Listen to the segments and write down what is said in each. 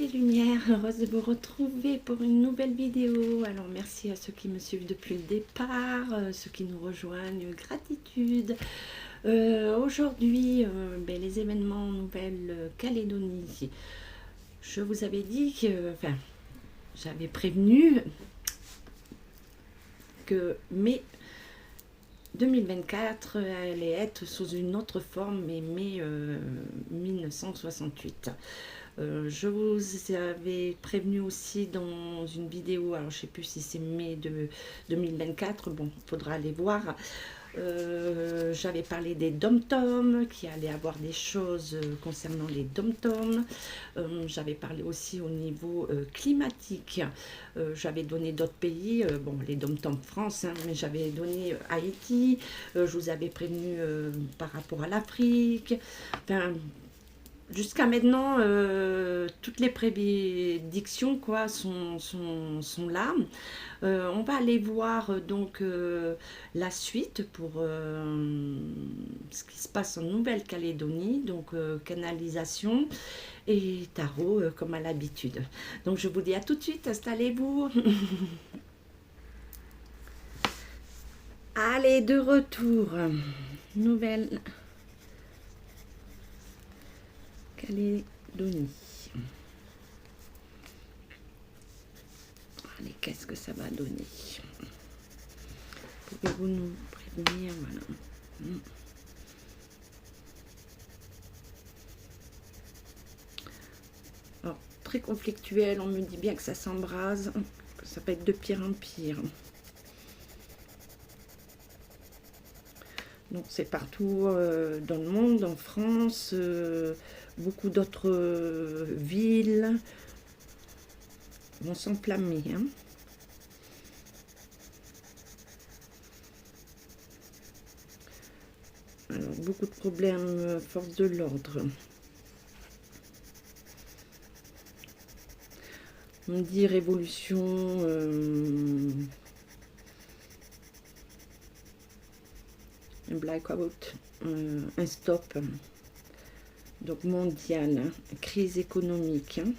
les lumières, heureuse de vous retrouver pour une nouvelle vidéo. Alors merci à ceux qui me suivent depuis le départ, ceux qui nous rejoignent, gratitude. Aujourd'hui, les événements en Nouvelle-Calédonie. Je vous avais dit que, j'avais prévenu que mai 2024 allait être sous une autre forme, mais mai 1968. Je vous avais prévenu aussi dans une vidéo, alors je ne sais plus si c'est mai de 2024, bon, il faudra aller voir. J'avais parlé des dom-toms, qu'il allait avoir des choses concernant les dom-toms. J'avais parlé aussi au niveau climatique. J'avais donné d'autres pays, bon, les dom-toms France, hein, mais j'avais donné Haïti. Je vous avais prévenu par rapport à l'Afrique. Enfin, jusqu'à maintenant, toutes les prédictions quoi, sont là. On va aller voir donc la suite pour ce qui se passe en Nouvelle-Calédonie, donc canalisation et tarot comme à l'habitude. Donc je vous dis à tout de suite, installez-vous. Allez, de retour. Nouvelle-Calédonie. Allez, qu'est-ce que ça va donner? Pouvez-vous nous prévenir? Voilà. Alors, très conflictuel, on me dit bien que ça s'embrase, ça peut être de pire en pire. Donc c'est partout dans le monde, en France, beaucoup d'autres villes vont s'enflammer. Hein. Alors, beaucoup de problèmes, force de l'ordre. On me dit révolution, un blackout, un stop, donc mondial, hein, crise économique. Hein.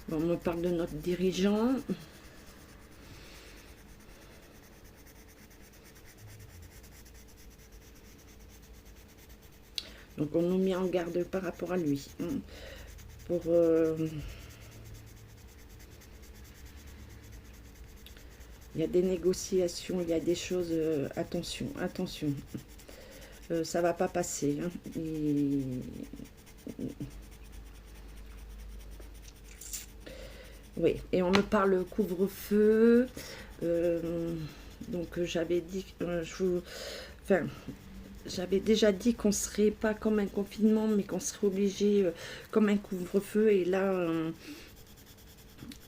Bon, on me parle de notre dirigeant. Donc on nous met en garde par rapport à lui. Hein, pour il y a des négociations, il y a des choses. Attention, attention. Ça va pas passer. Hein, oui, et on me parle couvre-feu. Donc j'avais dit, j'avais déjà dit qu'on serait pas comme un confinement, mais qu'on serait obligé comme un couvre-feu. Et là,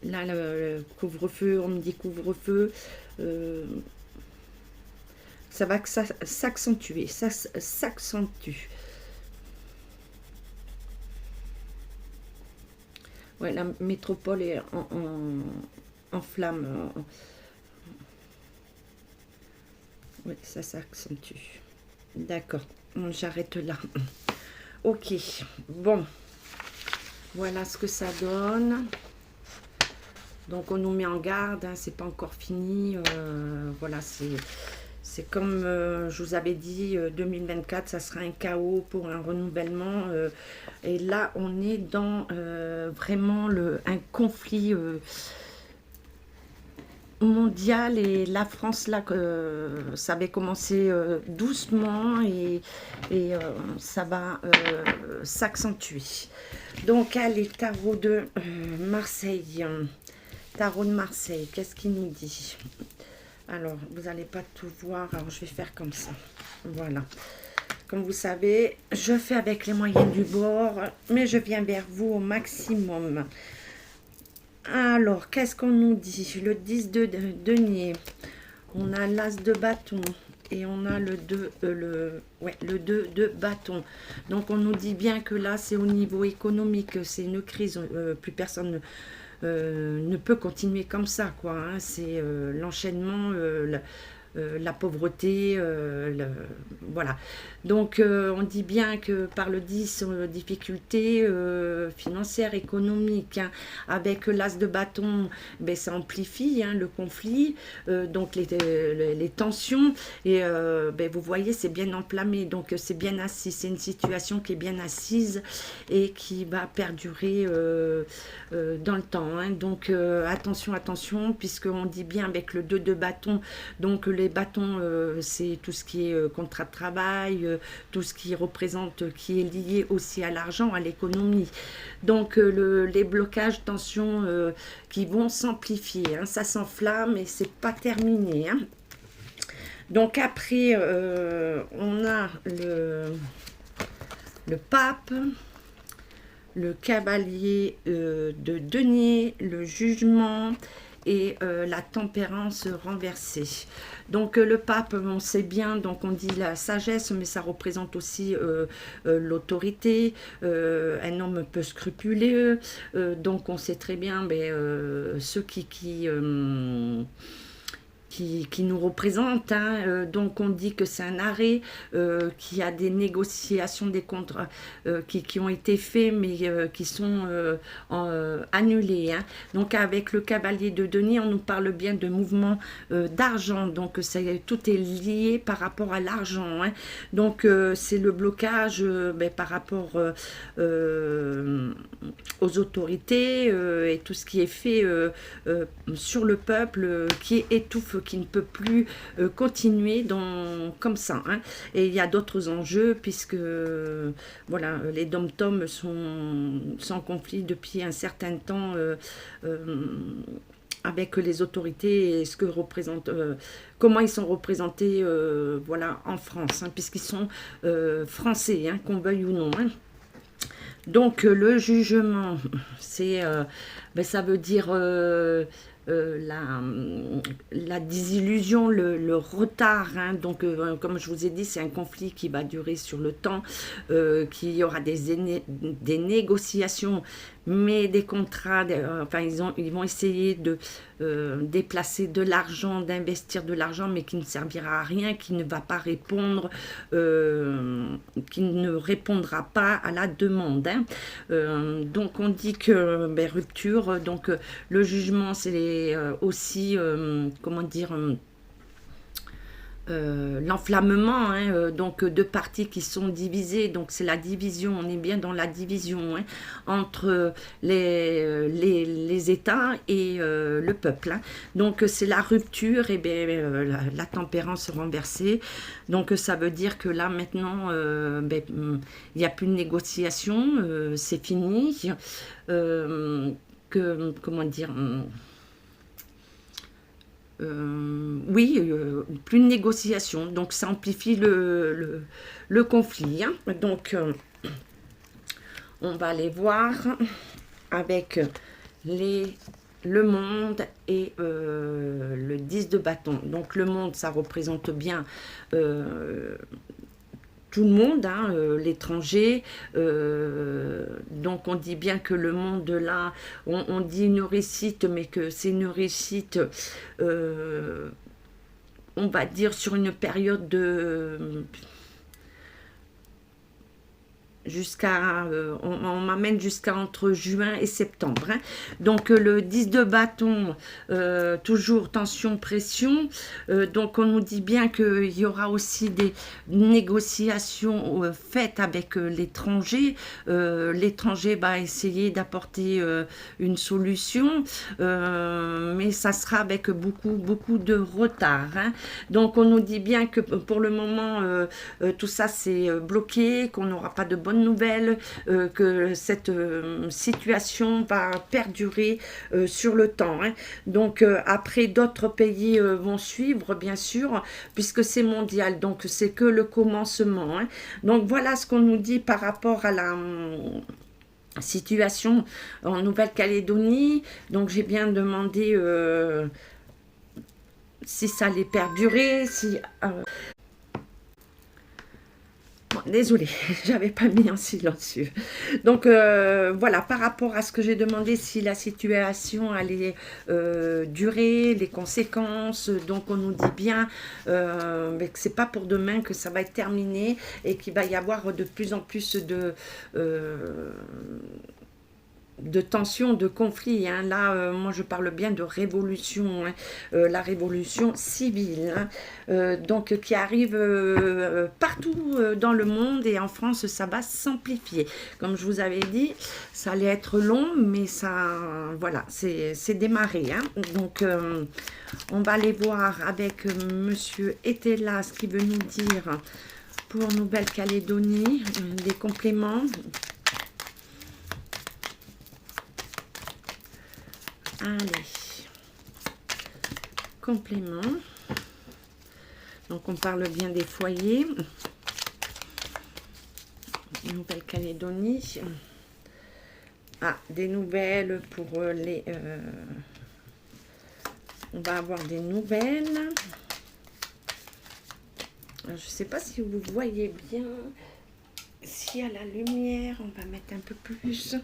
le couvre-feu, on me dit couvre-feu, ça va que ça s'accentuer, ça s'accentue. Ouais, la métropole est en flamme. Oui, ça s'accentue. D'accord, j'arrête là. Ok, bon. Voilà ce que ça donne. Donc on nous met en garde, hein, c'est pas encore fini. Voilà, c'est comme je vous avais dit, 2024, ça sera un chaos pour un renouvellement. Et là, on est dans vraiment un conflit mondial. Et la France, là, ça avait commencé doucement et ça va s'accentuer. Donc, allez, tarot de Marseille. Tarot de Marseille, qu'est-ce qu'il nous dit? Alors, vous n'allez pas tout voir, alors je vais faire comme ça. Voilà. Comme vous savez, je fais avec les moyens du bord, mais je viens vers vous au maximum. Alors, qu'est-ce qu'on nous dit? Le 10 de denier. On a l'as de bâton. Et on a le 2 de bâton. Donc, on nous dit bien que là, c'est au niveau économique. C'est une crise. Plus personne ne peut continuer comme ça, quoi. Hein. C'est l'enchaînement, la pauvreté, voilà. Donc on dit bien que par le 10, difficultés financières, économiques, hein, avec l'as de bâton, ben, ça amplifie hein, le conflit, donc les tensions, et ben, vous voyez c'est bien enflammé, donc c'est bien assis, c'est une situation qui est bien assise et qui va perdurer dans le temps, hein. Donc attention, attention, puisqu'on dit bien avec le 2 de bâton, donc les bâtons c'est tout ce qui est contrat de travail, tout ce qui représente, qui est lié aussi à l'argent, à l'économie. Donc les blocages, tensions qui vont s'amplifier, hein. Ça s'enflamme et c'est pas terminé, hein. Donc après on a le pape, le cavalier de denier, le jugement et la tempérance renversée. Donc le pape, on sait bien, donc on dit la sagesse, mais ça représente aussi l'autorité, un homme peu scrupuleux, donc on sait très bien ceux qui nous représente, hein. Donc on dit que c'est un arrêt, qu'il y a des négociations, des contrats qui ont été faits mais qui sont annulés, hein. Donc avec le cavalier de denier, on nous parle bien de mouvement d'argent, donc tout est lié par rapport à l'argent, hein. Donc c'est le blocage par rapport aux autorités et tout ce qui est fait sur le peuple qui étouffe, qui ne peut plus continuer comme ça, hein. Et il y a d'autres enjeux puisque voilà, les dom-toms sont sans conflit depuis un certain temps avec les autorités et ce que représente, comment ils sont représentés voilà, en France, hein, puisqu'ils sont français, hein, qu'on veuille ou non, hein. Donc le jugement, c'est, ça veut dire la désillusion, le retard, hein. Donc comme je vous ai dit, c'est un conflit qui va durer sur le temps, qu'il y aura des négociations, mais des contrats, enfin ils vont essayer de déplacer de l'argent, d'investir de l'argent, mais qui ne servira à rien, qui ne va pas répondre, qui ne répondra pas à la demande, hein. Donc on dit que rupture, donc le jugement c'est aussi, comment dire, l'enflammement, hein, donc deux parties qui sont divisées, donc c'est la division, on est bien dans la division, hein, entre les États et le peuple, hein. Donc c'est la rupture et la tempérance renversée, donc ça veut dire que là maintenant il n'y a plus de négociation, c'est fini, comment dire, oui, plus de négociation, donc ça amplifie le conflit, hein. Donc on va aller voir avec le monde et le 10 de bâton. Donc le monde, ça représente bien tout le monde, hein, l'étranger, donc on dit bien que le monde là, on dit une réussite, mais que c'est une réussite, on va dire sur une période de jusqu'à, on m'amène jusqu'à entre juin et septembre, hein. Donc le 10 de bâton, toujours tension, pression, donc on nous dit bien qu'il y aura aussi des négociations faites avec l'étranger, l'étranger va essayer d'apporter une solution, mais ça sera avec beaucoup de retard, hein. Donc on nous dit bien que pour le moment tout ça c'est bloqué, qu'on n'aura pas de bonnes nouvelles, que cette situation va perdurer sur le temps, hein. Donc après d'autres pays vont suivre bien sûr, puisque c'est mondial, donc c'est que le commencement, hein. Donc voilà ce qu'on nous dit par rapport à la situation en Nouvelle-Calédonie. Donc j'ai bien demandé si ça allait perdurer, si désolée, j'avais pas mis en silencieux. Donc voilà, par rapport à ce que j'ai demandé, si la situation allait durer, les conséquences, donc on nous dit bien mais que c'est pas pour demain que ça va être terminé et qu'il va y avoir de plus en plus de tensions, de conflits. Hein. Là, moi, je parle bien de révolution, hein. La révolution civile, hein. Donc qui arrive partout dans le monde et en France, ça va s'amplifier. Comme je vous avais dit, ça allait être long, mais ça, voilà, c'est démarré. Hein. Donc, on va aller voir avec Monsieur Etelas qui veut nous dire pour Nouvelle-Calédonie des compléments. Allez, complément. Donc, on parle bien des foyers. Nouvelle-Calédonie. Ah, des nouvelles pour les... on va avoir des nouvelles. Je ne sais pas si vous voyez bien. S'il y a la lumière, on va mettre un peu plus.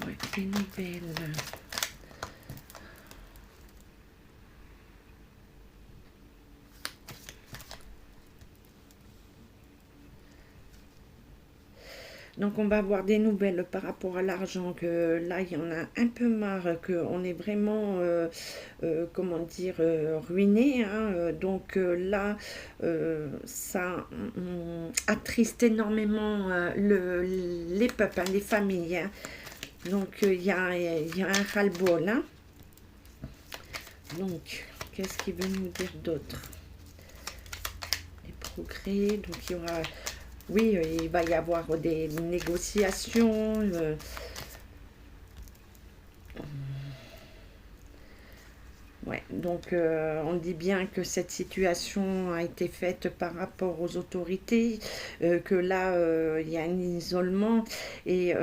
Ouais, des nouvelles. Donc, on va avoir des nouvelles par rapport à l'argent, que là, il y en a un peu marre, qu'on est vraiment, comment dire, ruiné. Hein. Donc là, ça attriste énormément les peuples, hein, les familles. Hein. Donc, il y a un ras-le-bol. Hein. Donc, qu'est-ce qu'il veut nous dire d'autre? Les progrès, donc il y aura... Oui, il va y avoir des négociations. Ouais, donc on dit bien que cette situation a été faite par rapport aux autorités, que là, il y a un isolement et il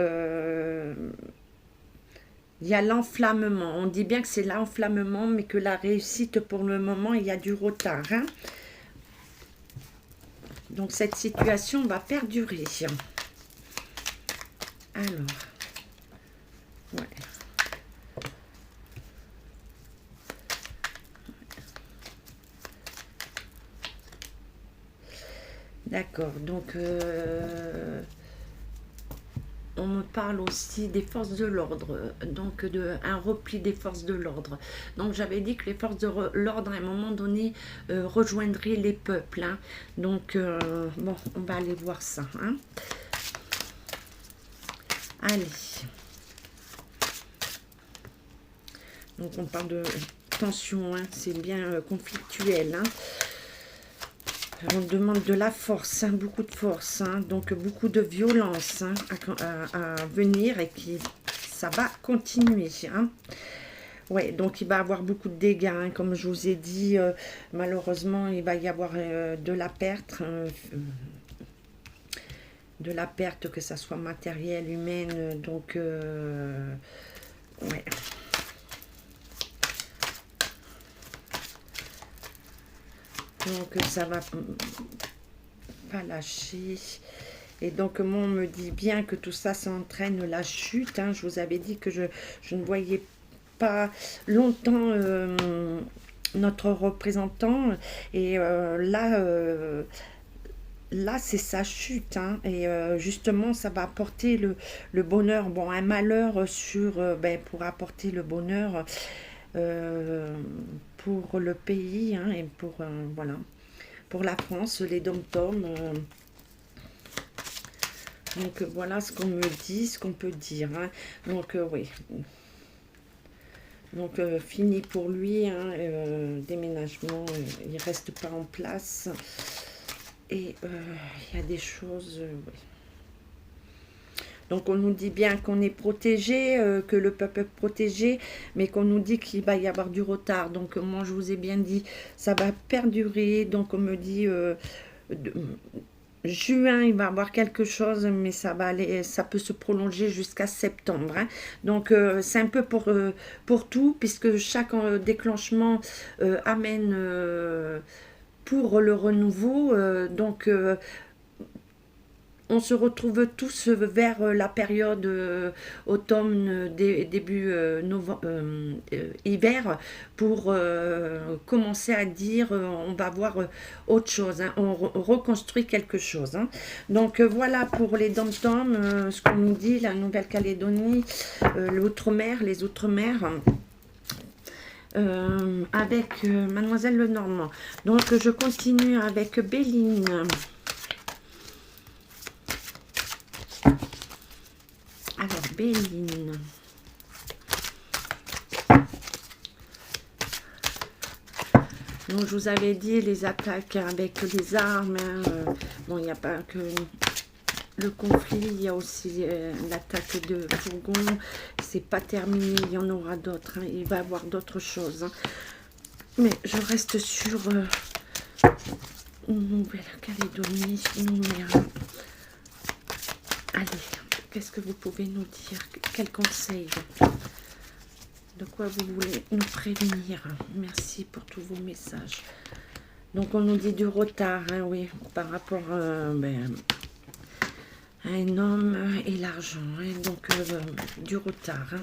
y a l'enflammement. On dit bien que c'est l'enflammement, mais que la réussite, pour le moment, il y a du retard. Hein. Donc, cette situation va perdurer. Alors, ouais. D'accord, donc on me parle aussi des forces de l'ordre, donc un repli des forces de l'ordre. Donc j'avais dit que les forces de l'ordre à un moment donné rejoindraient les peuples. Hein. Donc bon, on va aller voir ça. Hein. Allez. Donc on parle de tension, hein, c'est bien conflictuel. Hein. On demande de la force, hein, beaucoup de force, hein, donc beaucoup de violence hein, à venir et ça va continuer. Hein. Ouais, donc il va y avoir beaucoup de dégâts, hein, comme je vous ai dit, malheureusement il va y avoir de la perte, que ça soit matérielle, humaine, donc ouais. Donc ça va pas lâcher. Et donc moi on me dit bien que tout ça s'entraîne la chute. Hein. Je vous avais dit que je ne voyais pas longtemps notre représentant. Et là c'est sa chute. Hein. Et justement ça va apporter le bonheur. Bon, un malheur pour apporter le bonheur. Pour le pays hein, et pour voilà, pour la France, les dom-toms. Donc voilà ce qu'on me dit, ce qu'on peut dire. Hein. Donc oui. Donc fini pour lui, hein, déménagement, il reste pas en place. Et il y a des choses, oui. Donc on nous dit bien qu'on est protégé, que le peuple est protégé, mais qu'on nous dit qu'il va y avoir du retard. Donc moi je vous ai bien dit, ça va perdurer. Donc on me dit juin il va y avoir quelque chose, mais ça va aller, ça peut se prolonger jusqu'à septembre. Hein. Donc c'est un peu pour tout, puisque chaque déclenchement amène pour le renouveau. Donc, on se retrouve tous vers la période automne, début hiver, pour commencer à dire on va voir autre chose, hein, on reconstruit quelque chose. Hein. Donc voilà pour les dom-toms, ce qu'on nous dit, la Nouvelle-Calédonie, l'outre-mer, les outre-mer. Avec Mademoiselle Lenormand. Donc je continue avec Béline. Alors, Béline. Donc, je vous avais dit les attaques avec les armes. Hein, bon, il n'y a pas que le conflit, il y a aussi l'attaque de fourgons. C'est pas terminé, il y en aura d'autres. Hein, il va y avoir d'autres choses. Hein. Mais je reste sur Nouvelle-Calédonie. Allez. Qu'est-ce que vous pouvez nous dire? Quel conseil? De quoi vous voulez nous prévenir? Merci pour tous vos messages. Donc, on nous dit du retard, hein, oui, par rapport à un homme et l'argent. Hein, donc, du retard. Hein.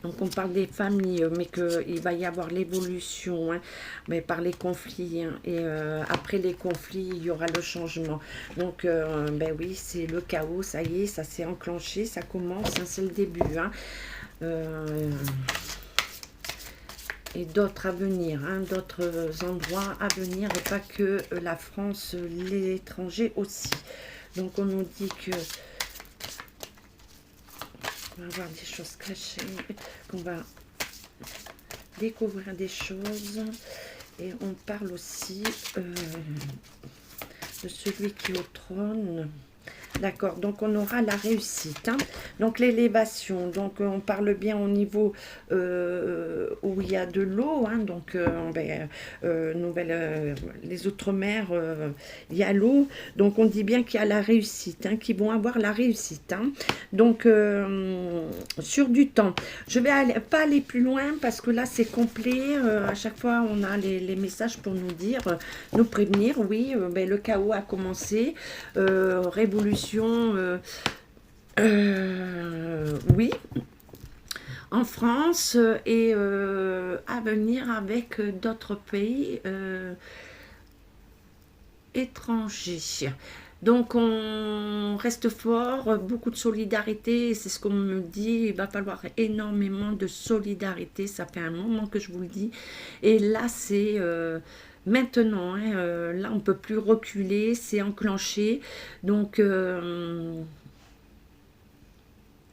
Donc, on parle des familles, mais qu'il va y avoir l'évolution, hein, mais par les conflits. Hein, et après les conflits, il y aura le changement. Donc, ben oui, c'est le chaos, ça y est, ça s'est enclenché, ça commence, hein, c'est le début. Hein, et d'autres à venir, hein, d'autres endroits à venir, et pas que la France, l'étranger aussi. Donc, on nous dit que... on va avoir des choses cachées, qu'on va découvrir des choses. Et on parle aussi de celui qui est au trône. D'accord, donc on aura la réussite. Hein. Donc l'élévation, donc on parle bien au niveau où il y a de l'eau. Hein, donc les outre-mer, il y a l'eau. Donc on dit bien qu'il y a la réussite, hein, qu'ils vont avoir la réussite. Hein. Donc sur du temps, je vais pas aller plus loin parce que là c'est complet. À chaque fois on a les messages pour nous dire, nous prévenir. Oui, le chaos a commencé. Révolution. Oui, en France et à venir avec d'autres pays étrangers. Donc on reste fort, beaucoup de solidarité, c'est ce qu'on me dit, il va falloir énormément de solidarité, ça fait un moment que je vous le dis, et là c'est... maintenant, hein, là on ne peut plus reculer, c'est enclenché, donc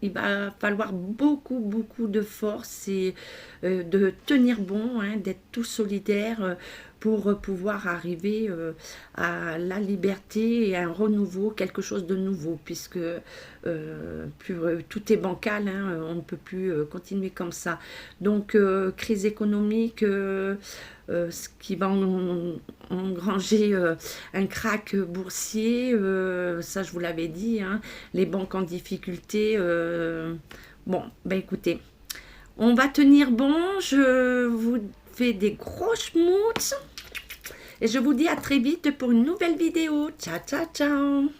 il va falloir beaucoup de force et de tenir bon, hein, d'être tous solidaires pour pouvoir arriver à la liberté et à un renouveau, quelque chose de nouveau, puisque tout est bancal, hein, on ne peut plus continuer comme ça. Donc, crise économique, ce qui va engranger un krach boursier, ça je vous l'avais dit, hein, les banques en difficulté. Bon, ben écoutez, on va tenir bon, je vous fais des gros schmutz et je vous dis à très vite pour une nouvelle vidéo. Ciao, ciao, ciao.